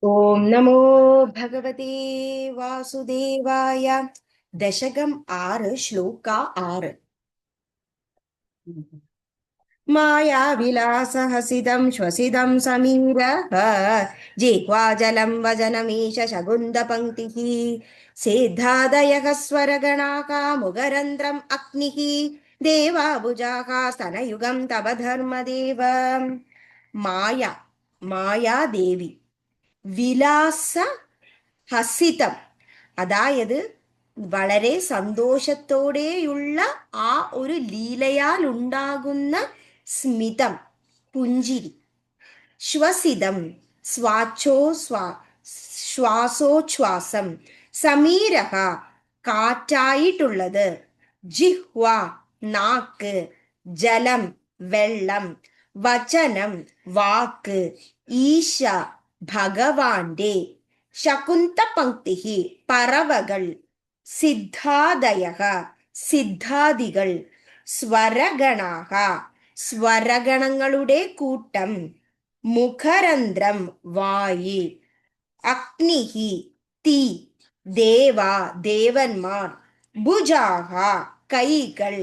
ഓം നമോ ഭഗവതേ വാസുദേവായ. ദശകം 6, ശ്ലോക 6. മായാവിലാസഹസിതം ശ്വസിതം സമീരഃ ജിഹ്വാജലം വചനമീശ ശകുന്തപംക്തിഃ സിദ്ധാദയഃ സ്വരഗണാഃ മുഖരന്ധ്രം അഗ്നിഃ ദേവാബുജാഃ സ്തനയുഗം തവ ധർമ്മദേവ. മായ, മായാദേവി. വിലാസ ഹസിതം, അതായത് വളരെ സന്തോഷത്തോടെയുള്ള ആ ഒരു ലീലയാൽ ഉണ്ടാകുന്ന സ്മിതം, പുഞ്ചിരി. ശ്വസിതം, സ്വാച്ഛോ ശ്വാസോച്ഛ്വാസം. സമീരഹ, കാറ്റായിട്ടുള്ളത്. ജിഹ്വ, നാക്ക്. ജലം, വെള്ളം. വചനം, വാക്ക്. ഈശ, ഭഗവാന്റെ. ശകുന്തപംക്തി, പറവകൾ. സിദ്ധാദയഃ, സിദ്ധാദികൾ. സ്വരഗണാഃ, സ്വരഗണങ്ങളുടെ കൂട്ടം. മുഖരന്ധ്രം, വായി. അഗ്നിഹി, തീ. ദേവ, ദേവന്മാർ. ഭുജാഹ, കൈകൾ.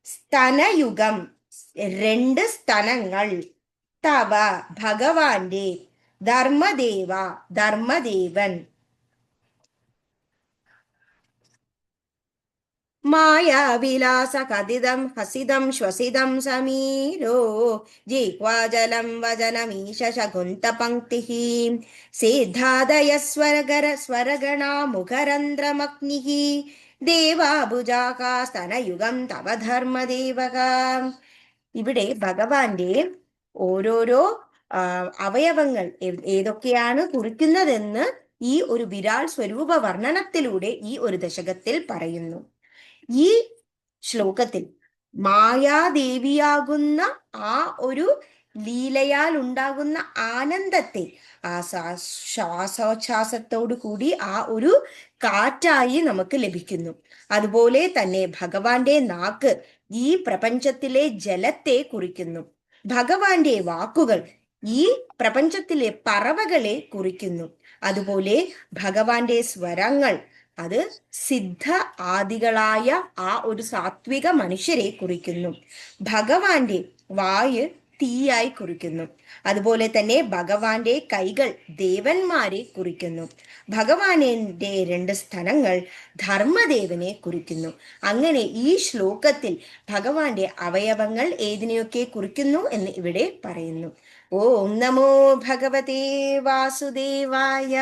സ്തനയുഗം, രണ്ട് സ്തനങ്ങൾ. തവ, ഭഗവാന്റെ. ധർമ്മദേവ, ധർമ്മദേവൻ. മായാവിലാസകഥിതം ഹസിതം ശ്വസിതം സമീരോ ജിഹ്വാജലം വചനമീശ ശകുന്തപംക്തിഃ സിദ്ധാദയസ്വരഗര സ്വരഗണാ മുഖരന്ധ്രമഗ്നിഃ ദേവാബുജാഃ സ്തനയുഗം തവ ധർമ്മദേവക. ഇവിടെ ഭഗവാന്റെ ഓരോരോ അവയവങ്ങൾ ഏതൊക്കെയാണ് കുറിക്കുന്നതെന്ന് ഈ ഒരു വിരാട് സ്വരൂപ വർണ്ണനത്തിലൂടെ ഈ ഒരു ദശകത്തിൽ പറയുന്നു. ഈ ശ്ലോകത്തിൽ മായാദേവിയാകുന്ന ആ ഒരു ലീലയാൽ ഉണ്ടാകുന്ന ആനന്ദത്തെ ആ ശ്വാസോച്ഛ്വാസത്തോടു കൂടി ആ ഒരു കാറ്റായി നമുക്ക് ലഭിക്കുന്നു. അതുപോലെ തന്നെ ഭഗവാന്റെ നാക്ക് ഈ പ്രപഞ്ചത്തിലെ ജലത്തെ കുറിക്കുന്നു. ഭഗവാന്റെ വാക്കുകൾ ഈ പ്രപഞ്ചത്തിലെ പറവകളെ കുറിക്കുന്നു. അതുപോലെ ഭഗവാന്റെ സ്വരങ്ങൾ അത് സിദ്ധ ആദികളായ ആ ഒരു സാത്വിക മനുഷ്യരെ കുറിക്കുന്നു. ഭഗവാന്റെ വായ് തീയായി കുറിക്കുന്നു. അതുപോലെ തന്നെ ഭഗവാന്റെ കൈകൾ ദേവന്മാരെ കുറിക്കുന്നു. ഭഗവാന്റെ രണ്ട് സ്ഥലങ്ങൾ ധർമ്മദേവനെ കുറിക്കുന്നു. അങ്ങനെ ഈ ശ്ലോകത്തിൽ ഭഗവാന്റെ അവയവങ്ങൾ ഏതിനെയൊക്കെ കുറിക്കുന്നു എന്ന് ഇവിടെ പറയുന്നു. ഓം നമോ ഭഗവതേ വാസുദേവായ.